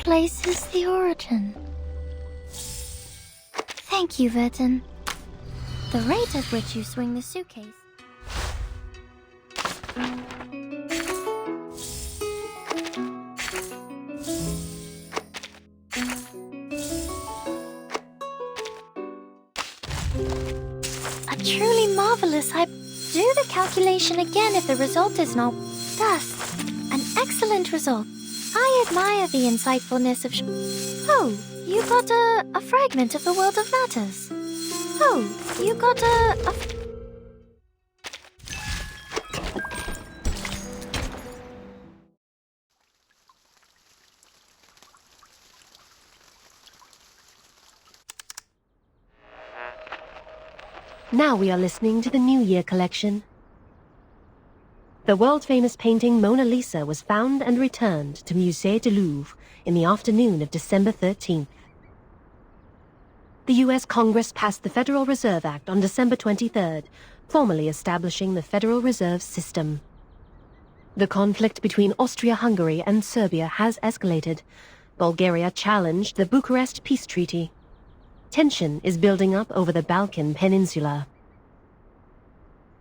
place is the origin. Thank you, Verton. The rate at which you swing the suitcase. A truly marvelous do the calculation again if the result is not. Thus, an excellent result. I admire the insightfulness of Oh, you got a fragment of the world of matters. Oh, you got a Now we are listening to the New Year collection. The world-famous painting Mona Lisa was found and returned to Musée du Louvre in the afternoon of December 13th. The U.S. Congress passed the Federal Reserve Act on December 23rd, formally establishing the Federal Reserve System. The conflict between Austria-Hungary and Serbia has escalated. Bulgaria challenged the Bucharest Peace Treaty. Tension is building up over the Balkan Peninsula.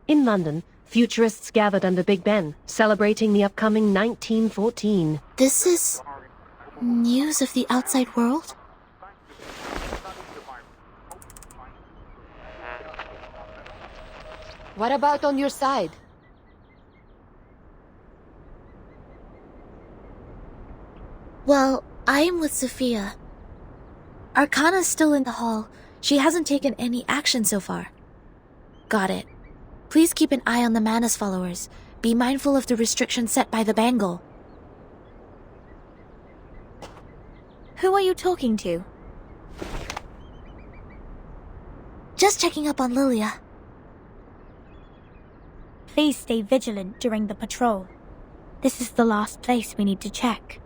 In London, futurists gathered under Big Ben, celebrating the upcoming 1914. This is news of the outside world? What about on your side? Well, I am with Sophia. Arcana's still in the hall. She hasn't taken any action so far. Got it. Please keep an eye on the Manus followers. Be mindful of the restrictions set by the Bangle. Who are you talking to? Just checking up on Lilia. Please stay vigilant during the patrol. This is the last place we need to check.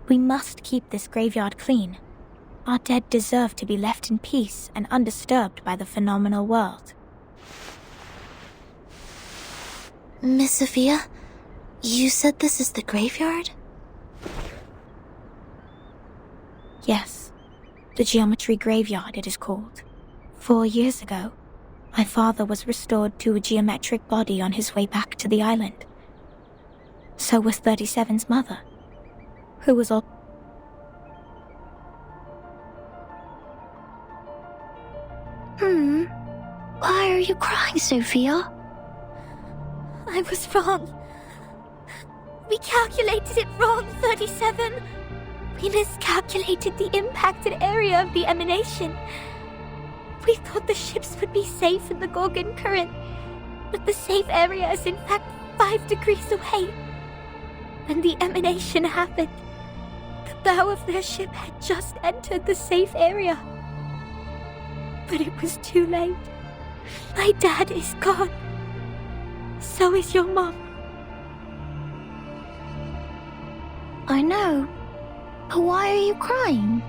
We must keep this graveyard clean. Our dead deserve to be left in peace and undisturbed by the phenomenal world. Miss Sophia, you said this is the graveyard? Yes, the geometry graveyard it is called. 4 years ago, my father was restored to a geometric body on his way back to the island. So was 37's mother, who was all... Why are you crying, Sophia? I was wrong. We calculated it wrong, 37. We miscalculated the impacted area of the emanation. We thought the ships would be safe in the Gorgon current, but the safe area is in fact 5 degrees away. When the emanation happened, the bow of their ship had just entered the safe area. But it was too late. My dad is gone. So is your mom. I know. But why are you crying?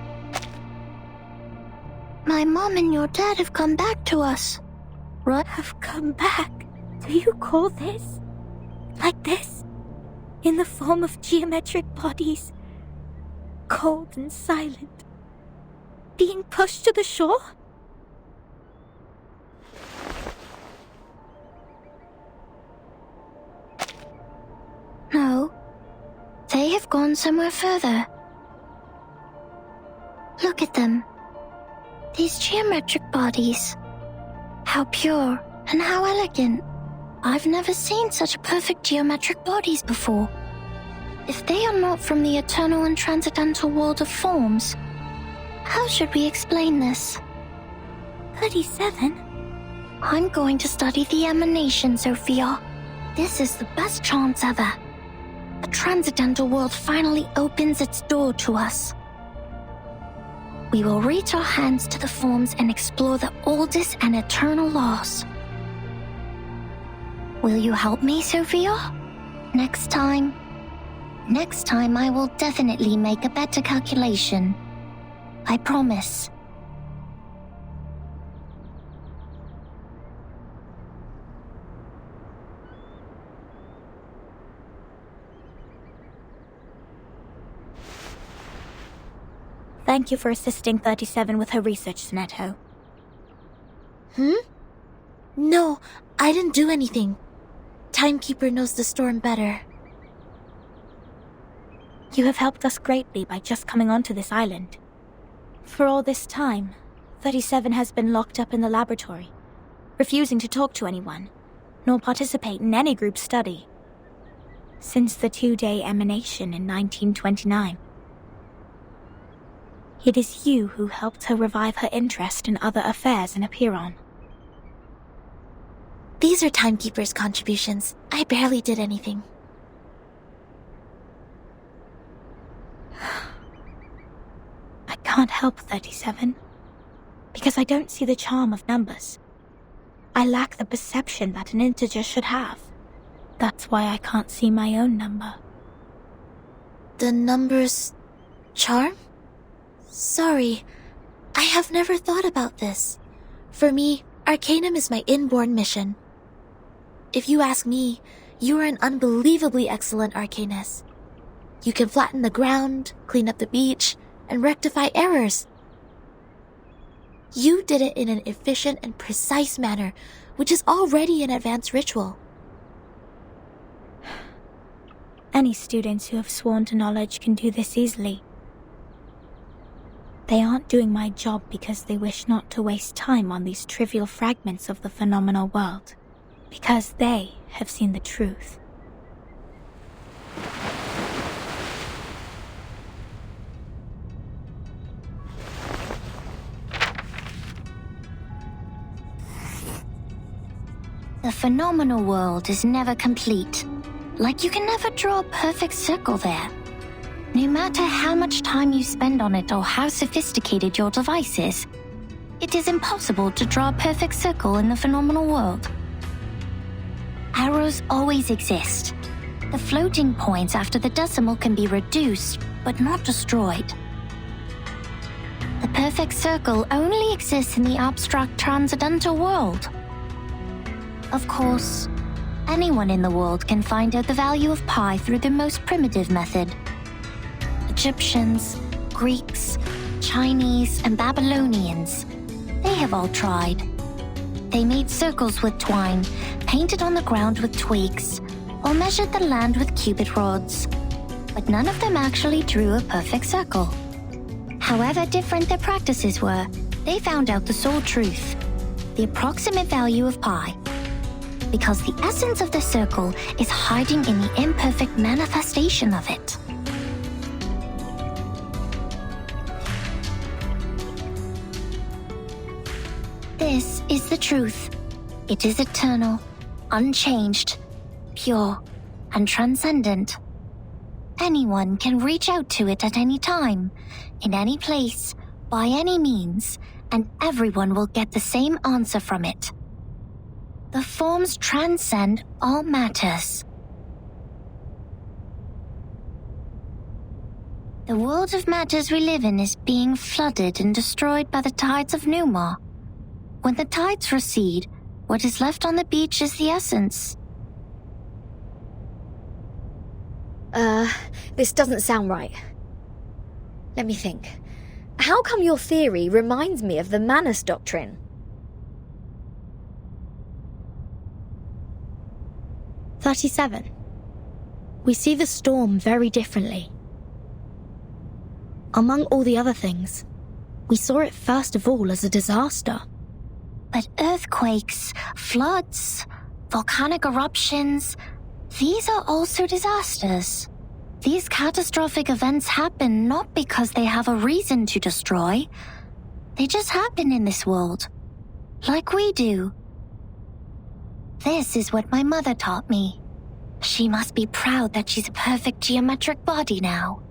My mom and your dad have come back to us. Right? Have come back? Do you call this? Like this? In the form of geometric bodies? Cold and silent? Being pushed to the shore? No. They have gone somewhere further. Look at them. These geometric bodies. How pure and how elegant. I've never seen such perfect geometric bodies before. If they are not from the eternal and transcendental world of forms, how should we explain this? 37? I'm going to study the emanation, Sophia. This is the best chance ever. The transcendental world finally opens its door to us. We will reach our hands to the forms and explore the oldest and eternal laws. Will you help me, Sophia? Next time I will definitely make a better calculation. I promise. thank you for assisting 37 with her research, Sonetto. No, I didn't do anything. Timekeeper knows the storm better. You have helped us greatly by just coming onto this island. For all this time, 37 has been locked up in the laboratory, refusing to talk to anyone, nor participate in any group study. Since the 2-day emanation in 1929. It is you who helped her revive her interest in other affairs in Apiron. These are Timekeeper's contributions. I barely did anything. I can't help 37, because I don't see the charm of numbers. I lack the perception that an integer should have. That's why I can't see my own number. The number's charm? Sorry, I have never thought about this. For me, Arcanum is my inborn mission. If you ask me, you are an unbelievably excellent Arcanist. You can flatten the ground, clean up the beach, and rectify errors. You did it in an efficient and precise manner, which is already an advanced ritual. Any students who have sworn to knowledge can do this easily. They aren't doing my job because they wish not to waste time on these trivial fragments of the phenomenal world, because they have seen the truth. The phenomenal world is never complete. Like you can never draw a perfect circle there. No matter how much time you spend on it or how sophisticated your device is, it is impossible to draw a perfect circle in the phenomenal world. Arrows always exist. The floating points after the decimal can be reduced, but not destroyed. The perfect circle only exists in the abstract transcendental world. Of course, anyone in the world can find out the value of pi through the most primitive method. Egyptians, Greeks, Chinese, and Babylonians, they have all tried. They made circles with twine, painted on the ground with twigs, or measured the land with cubit rods. But none of them actually drew a perfect circle. However different their practices were, they found out the sole truth, the approximate value of pi. Because the essence of the circle is hiding in the imperfect manifestation of it. This is the truth. It is eternal, unchanged, pure, and transcendent. Anyone can reach out to it at any time, in any place, by any means, and everyone will get the same answer from it. The forms transcend all matters. The world of matters we live in is being flooded and destroyed by the tides of Numa. When the tides recede, what is left on the beach is the essence. This doesn't sound right. Let me think. How come your theory reminds me of the Manus doctrine? 37. We see the storm very differently. Among all the other things, we saw it first of all as a disaster. But earthquakes, floods, volcanic eruptions, these are also disasters. These catastrophic events happen not because they have a reason to destroy. They just happen in this world, like we do. This is what my mother taught me. She must be proud that she's a perfect geometric body now.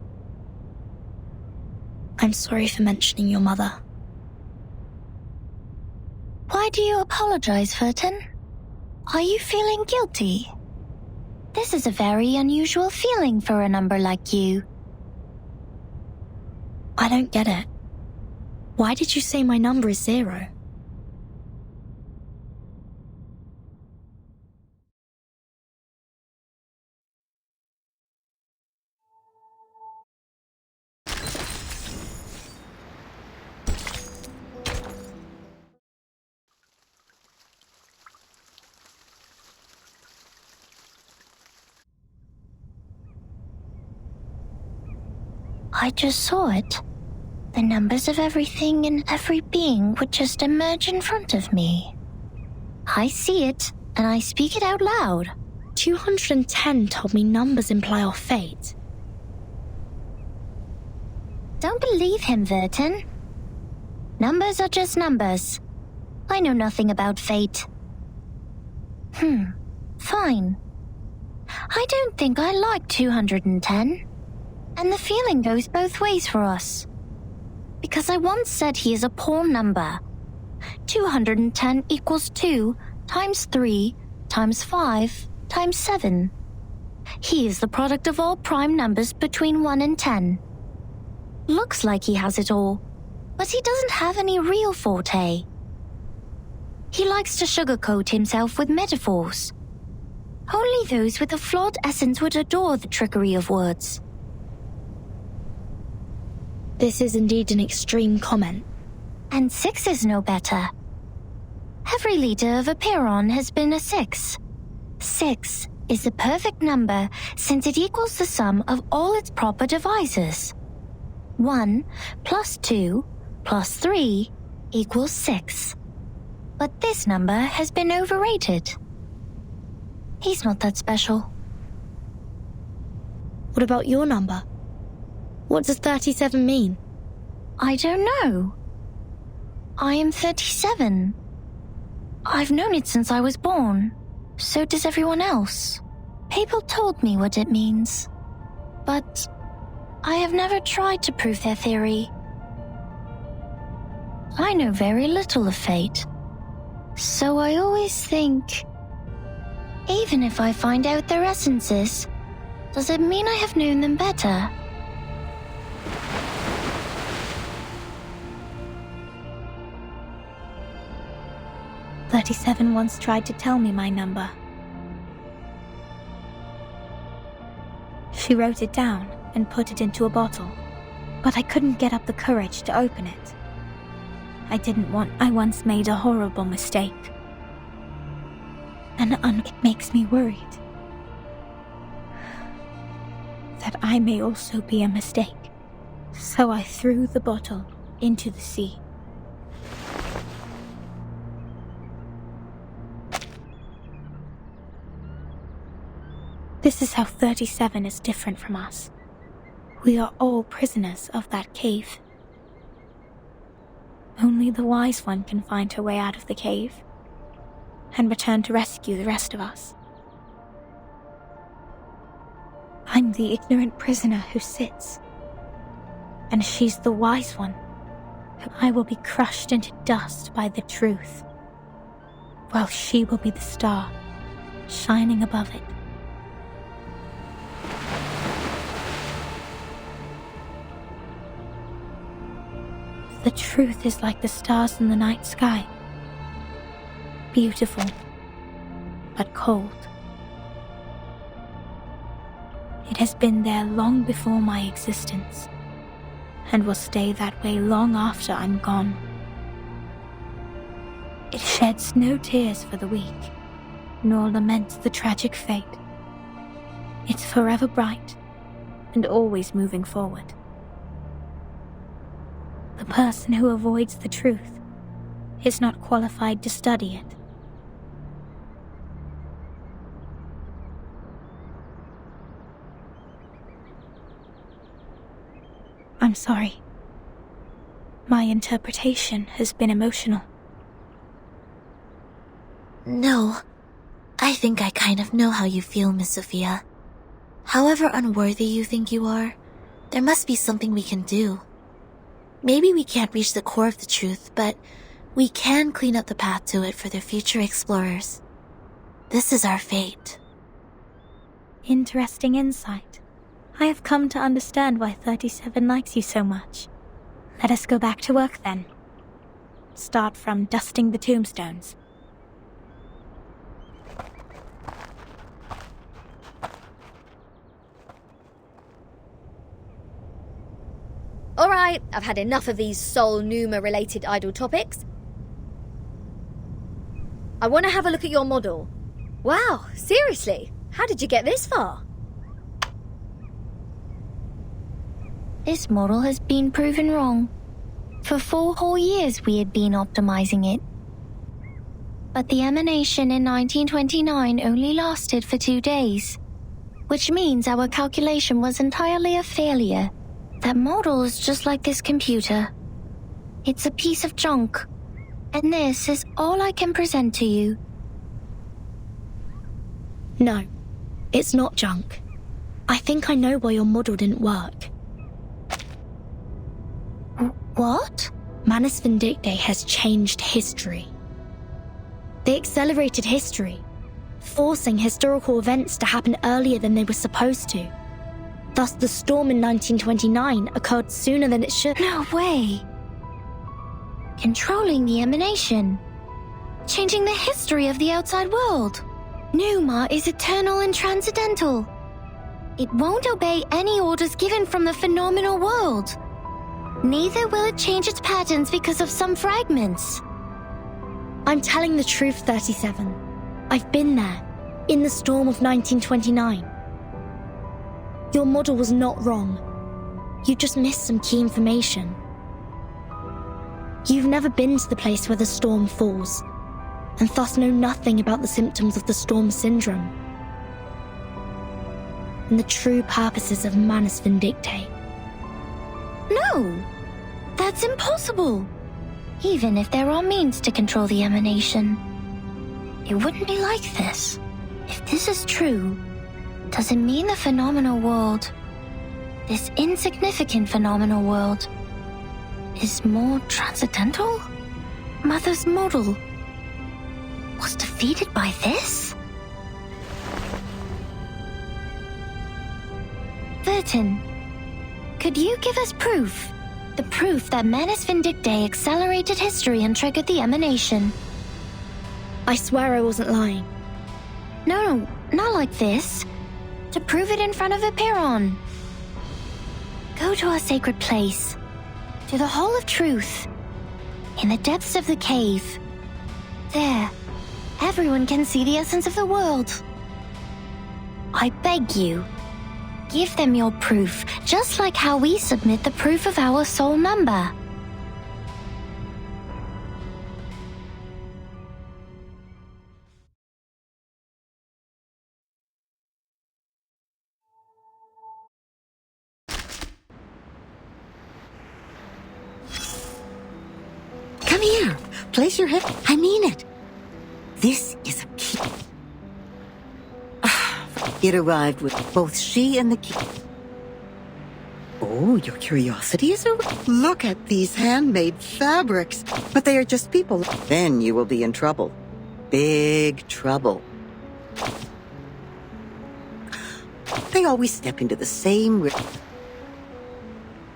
I'm sorry for mentioning your mother. Why do you apologize, Furton? Are you feeling guilty? This is a very unusual feeling for a number like you. I don't get it. Why did you say my number is 0? I just saw it. The numbers of everything and every being would just emerge in front of me. I see it, and I speak it out loud. 210 told me numbers imply our fate. Don't believe him, Verton. Numbers are just numbers. I know nothing about fate. Fine. I don't think I like 210. And the feeling goes both ways for us. Because I once said he is a poor number. 210 equals 2 times 3 times 5 times 7. He is the product of all prime numbers between 1 and 10. Looks like he has it all, but he doesn't have any real forte. He likes to sugarcoat himself with metaphors. Only those with a flawed essence would adore the trickery of words. This is indeed an extreme comment. And 6 is no better. Every leader of a Pyrrhon has been a 6. 6 is the perfect number since it equals the sum of all its proper divisors. 1 plus 2 plus 3 equals 6. But this number has been overrated. He's not that special. What about your number? What does 37 mean? I don't know. I am 37. I've known it since I was born. So does everyone else. People told me what it means. But I have never tried to prove their theory. I know very little of fate. So I always think, even if I find out their essences, does it mean I have known them better? "37 once tried to tell me my number. She wrote it down and put it into a bottle, but I couldn't get up the courage to open it. I once made a horrible mistake. And it makes me worried that I may also be a mistake. So I threw the bottle into the sea. This is how 37 is different from us. We are all prisoners of that cave. Only the wise one can find her way out of the cave and return to rescue the rest of us. I'm the ignorant prisoner who sits, and she's the wise one, who I will be crushed into dust by the truth, while she will be the star shining above it. The truth is like the stars in the night sky. Beautiful, but cold. It has been there long before my existence, and will stay that way long after I'm gone. It sheds no tears for the weak, nor laments the tragic fate. It's forever bright, and always moving forward. The person who avoids the truth is not qualified to study it. I'm sorry. My interpretation has been emotional. No, I think I kind of know how you feel, Miss Sophia. However unworthy you think you are, there must be something we can do. Maybe we can't reach the core of the truth, but we can clean up the path to it for the future explorers. This is our fate. Interesting insight. I have come to understand why 37 likes you so much. Let us go back to work then. Start from dusting the tombstones. Alright, I've had enough of these Sol Numa-related idle topics. I want to have a look at your model. Wow, seriously? How did you get this far? This model has been proven wrong. For 4 whole years we had been optimizing it. But the emanation in 1929 only lasted for 2 days, which means our calculation was entirely a failure. That model is just like this computer. It's a piece of junk, and this is all I can present to you. No, it's not junk. I think I know why your model didn't work. What? Manus Vindictae has changed history. They accelerated history, forcing historical events to happen earlier than they were supposed to. Thus, the storm in 1929 occurred sooner than it should. No way! Controlling the emanation. Changing the history of the outside world. Numa is eternal and transcendental. It won't obey any orders given from the phenomenal world. Neither will it change its patterns because of some fragments. I'm telling the truth, 37. I've been there, in the storm of 1929. Your model was not wrong. You just missed some key information. You've never been to the place where the storm falls, and thus know nothing about the symptoms of the storm syndrome and the true purposes of Manus Vindictae. No! That's impossible! Even if there are means to control the emanation, it wouldn't be like this. If this is true, does it mean the phenomenal world, this insignificant phenomenal world, is more transcendental? Mother's model was defeated by this? Vertin, could you give us proof? The proof that Manus Vindictae accelerated history and triggered the emanation. I swear I wasn't lying. No, not like this. To prove it in front of Eperon. Go to our sacred place, to the Hall of Truth, in the depths of the cave. There, everyone can see the essence of the world. I beg you, give them your proof, just like how we submit the proof of our soul number. Come here. Place your head. I mean it. This is a key. It arrived with both she and the key. Oh, your curiosity is aroused. Look at these handmade fabrics. But they are just people. Then you will be in trouble. Big trouble. They always step into the same river.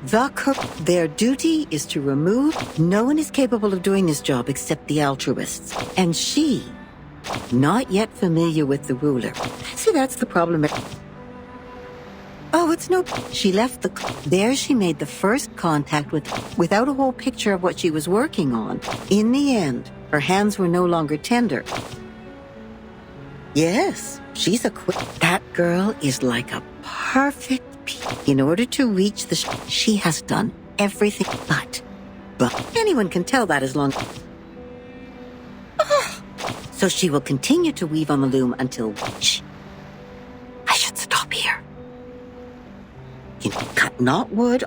The cook, their duty is to remove. No one is capable of doing this job except the altruists. And she, not yet familiar with the ruler. See, that's the problem. Oh, it's no... She left the... There she made the first contact without a whole picture of what she was working on. In the end, her hands were no longer tender. Yes, she's a quick... That girl is like a perfect... In order to reach the... She has done everything but anyone can tell that as long... So she will continue to weave on the loom until... I should stop here. You cut not wood...